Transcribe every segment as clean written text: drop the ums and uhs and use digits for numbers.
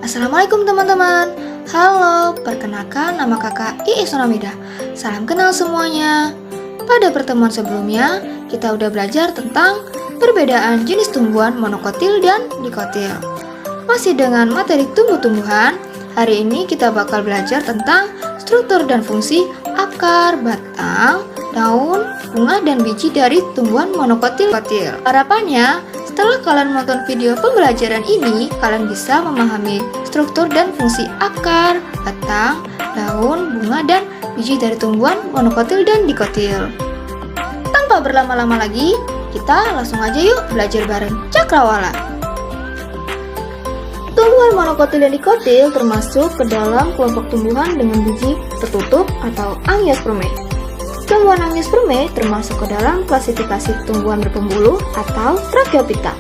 Assalamualaikum teman-teman. Halo, perkenalkan nama kakak Iis Nurhamidah. Salam kenal semuanya. Pada pertemuan sebelumnya, kita udah belajar tentang perbedaan jenis tumbuhan monokotil dan dikotil. Masih dengan materi tumbuh-tumbuhan, hari ini kita bakal belajar tentang struktur dan fungsi akar, batang, daun, bunga, dan biji dari tumbuhan monokotil. Harapannya, setelah kalian menonton video pembelajaran ini, kalian bisa memahami struktur dan fungsi akar, batang, daun, bunga, dan biji dari tumbuhan monokotil dan dikotil. Tanpa berlama-lama lagi, kita langsung aja yuk belajar bareng Cakrawala. Tumbuhan monokotil dan dikotil termasuk ke dalam kelompok tumbuhan dengan biji tertutup atau Angiospermae. Tumbuhan Angiospermae termasuk ke dalam klasifikasi tumbuhan berpembuluh atau Tracheophyta.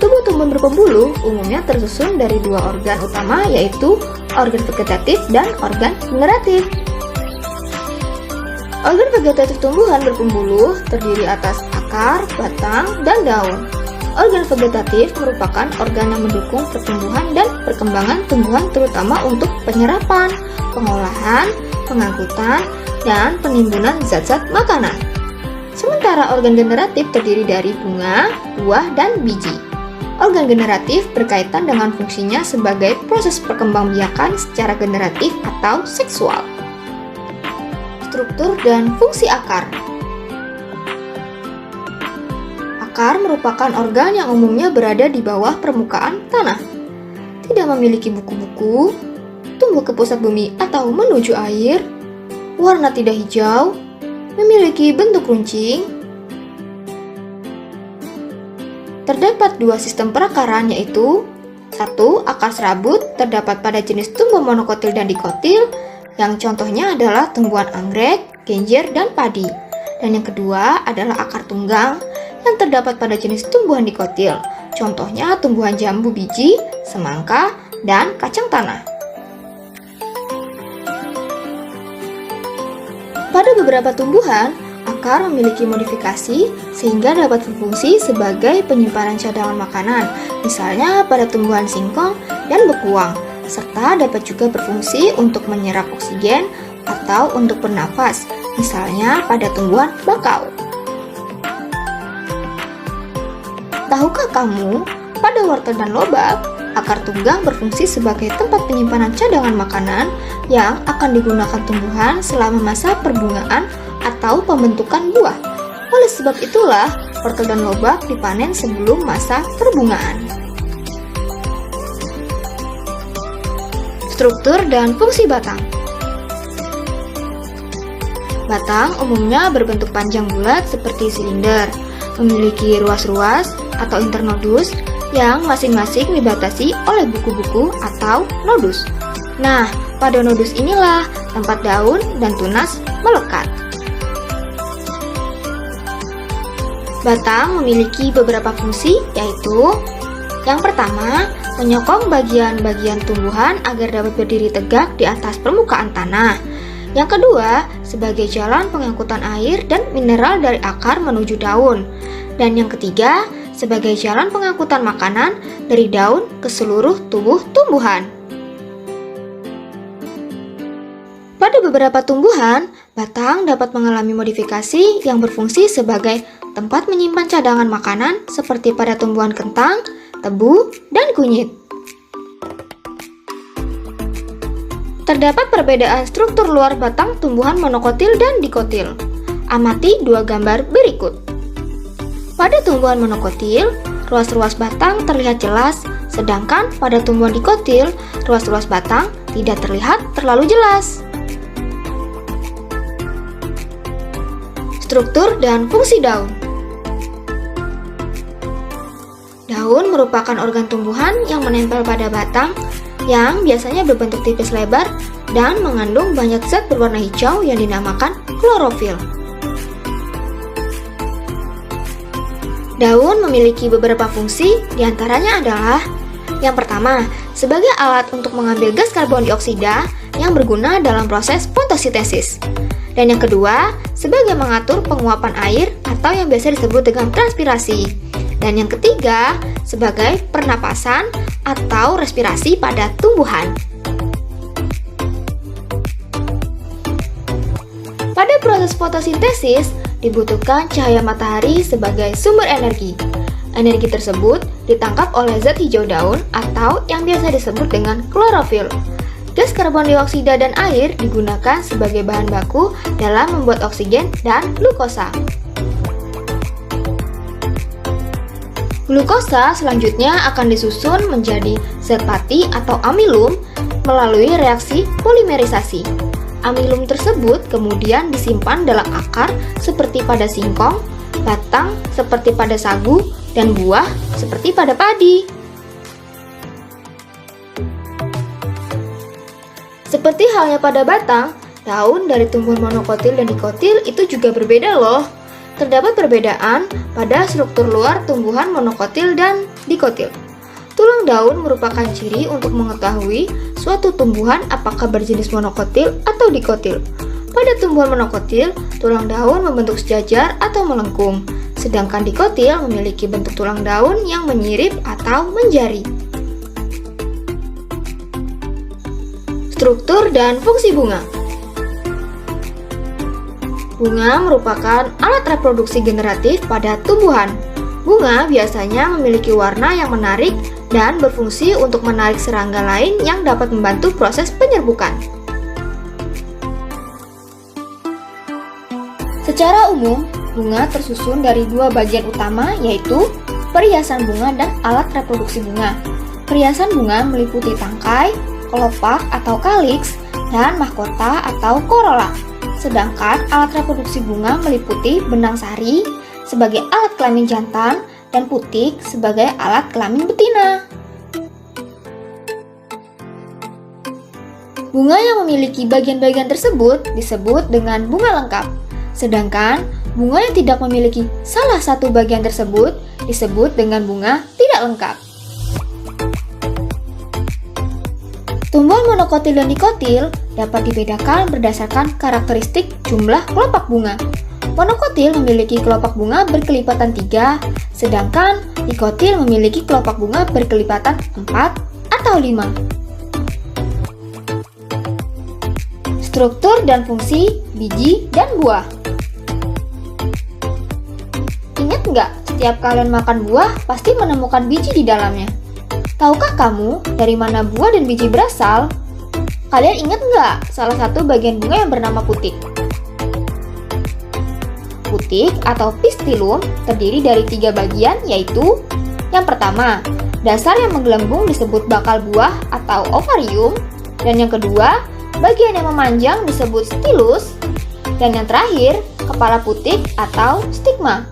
Tumbuh-tumbuhan berpembuluh umumnya tersusun dari dua organ utama, yaitu organ vegetatif dan organ generatif. Organ vegetatif tumbuhan berpembuluh terdiri atas akar, batang, dan daun. Organ vegetatif merupakan organ yang mendukung pertumbuhan dan perkembangan tumbuhan, terutama untuk penyerapan, pengolahan, pengangkutan, dan penimbunan zat-zat makanan. Sementara organ generatif terdiri dari bunga, buah, dan biji. Organ generatif berkaitan dengan fungsinya sebagai proses perkembangbiakan secara generatif atau seksual. Struktur dan fungsi akar. Akar merupakan organ yang umumnya berada di bawah permukaan tanah. Tidak memiliki buku-buku, tumbuh ke pusat bumi atau menuju air, warna tidak hijau, memiliki bentuk runcing. Terdapat dua sistem perakaran, yaitu 1. Akar serabut terdapat pada jenis tumbuhan monokotil dan dikotil, yang contohnya adalah tumbuhan anggrek, genjer, dan padi. Dan yang kedua adalah akar tunggang yang terdapat pada jenis tumbuhan dikotil, contohnya tumbuhan jambu biji, semangka, dan kacang tanah. Pada beberapa tumbuhan, akar memiliki modifikasi sehingga dapat berfungsi sebagai penyimpanan cadangan makanan, misalnya pada tumbuhan singkong dan bekuang, serta dapat juga berfungsi untuk menyerap oksigen atau untuk bernafas, misalnya pada tumbuhan bakau. Tahukah kamu, pada wortel dan lobak, akar tunggang berfungsi sebagai tempat penyimpanan cadangan makanan yang akan digunakan tumbuhan selama masa perbungaan atau pembentukan buah. Oleh sebab itulah, wortel dan lobak dipanen sebelum masa perbungaan. Struktur dan fungsi batang. Batang umumnya berbentuk panjang bulat seperti silinder, memiliki ruas-ruas atau internodus yang masing-masing dibatasi oleh buku-buku atau nodus. Nah, pada nodus inilah tempat daun dan tunas melekat. Batang memiliki beberapa fungsi, yaitu yang pertama, menyokong bagian-bagian tumbuhan agar dapat berdiri tegak di atas permukaan tanah. Yang kedua, sebagai jalan pengangkutan air dan mineral dari akar menuju daun. Dan yang ketiga, sebagai jalan pengangkutan makanan dari daun ke seluruh tubuh tumbuhan. Pada beberapa tumbuhan, batang dapat mengalami modifikasi yang berfungsi sebagai tempat menyimpan cadangan makanan seperti pada tumbuhan kentang, tebu, dan kunyit. Terdapat perbedaan struktur luar batang tumbuhan monokotil dan dikotil. Amati dua gambar berikut. Pada tumbuhan monokotil, ruas-ruas batang terlihat jelas, sedangkan pada tumbuhan dikotil, ruas-ruas batang tidak terlihat terlalu jelas. Struktur dan fungsi daun. Daun merupakan organ tumbuhan yang menempel pada batang, yang biasanya berbentuk tipis lebar dan mengandung banyak zat berwarna hijau yang dinamakan klorofil. Daun memiliki beberapa fungsi, diantaranya adalah yang pertama, sebagai alat untuk mengambil gas karbon dioksida yang berguna dalam proses fotosintesis. Dan yang kedua, sebagai mengatur penguapan air atau yang biasa disebut dengan transpirasi. Dan yang ketiga, sebagai pernapasan atau respirasi pada tumbuhan. Pada proses fotosintesis, dibutuhkan cahaya matahari sebagai sumber energi. Energi tersebut ditangkap oleh zat hijau daun atau yang biasa disebut dengan klorofil. Gas karbon dioksida dan air digunakan sebagai bahan baku dalam membuat oksigen dan glukosa. Glukosa selanjutnya akan disusun menjadi zat pati atau amilum melalui reaksi polimerisasi. Amilum tersebut kemudian disimpan dalam akar seperti pada singkong, batang seperti pada sagu, dan buah seperti pada padi. Seperti halnya pada batang, daun dari tumbuhan monokotil dan dikotil itu juga berbeda loh. Terdapat perbedaan pada struktur luar tumbuhan monokotil dan dikotil. Tulang daun merupakan ciri untuk mengetahui suatu tumbuhan apakah berjenis monokotil atau dikotil. Pada tumbuhan monokotil, tulang daun membentuk sejajar atau melengkung, sedangkan dikotil memiliki bentuk tulang daun yang menyirip atau menjari. Struktur dan fungsi bunga. Bunga merupakan alat reproduksi generatif pada tumbuhan. Bunga biasanya memiliki warna yang menarik dan berfungsi untuk menarik serangga lain yang dapat membantu proses penyerbukan. Secara umum, bunga tersusun dari dua bagian utama, yaitu perhiasan bunga dan alat reproduksi bunga. Perhiasan bunga meliputi tangkai, kelopak atau kaliks, dan mahkota atau korola. Sedangkan alat reproduksi bunga meliputi benang sari sebagai alat kelamin jantan dan putik sebagai alat kelamin betina. Bunga yang memiliki bagian-bagian tersebut disebut dengan bunga lengkap. Sedangkan bunga yang tidak memiliki salah satu bagian tersebut disebut dengan bunga tidak lengkap. Tumbuhan monokotil dan dikotil dapat dibedakan berdasarkan karakteristik jumlah kelopak bunga. Monokotil memiliki kelopak bunga berkelipatan 3, sedangkan dikotil memiliki kelopak bunga berkelipatan 4 atau 5. Struktur dan fungsi biji dan buah. Ingat nggak, setiap kalian makan buah pasti menemukan biji di dalamnya. Tahukah kamu dari mana buah dan biji berasal? Kalian ingat nggak salah satu bagian bunga yang bernama putik? Putik atau pistilum terdiri dari 3 bagian, yaitu yang pertama, dasar yang menggelembung disebut bakal buah atau ovarium, dan yang kedua, bagian yang memanjang disebut stilus, dan yang terakhir, kepala putik atau stigma.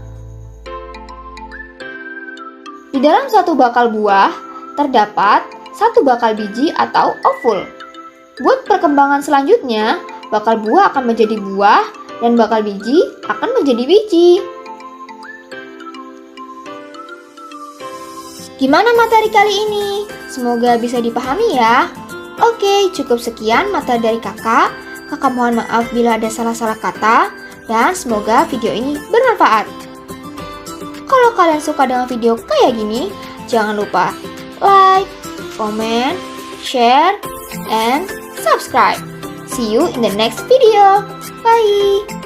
Di dalam satu bakal buah, terdapat satu bakal biji atau ovul. Buat perkembangan selanjutnya, bakal buah akan menjadi buah dan bakal biji akan menjadi biji. Gimana materi kali ini? Semoga bisa dipahami ya. Oke, cukup sekian materi dari kakak. Kakak mohon maaf bila ada salah-salah kata, dan semoga video ini bermanfaat. Kalau kalian suka dengan video kayak gini, jangan lupa like, comment, share, and subscribe. See you in the next video. Bye!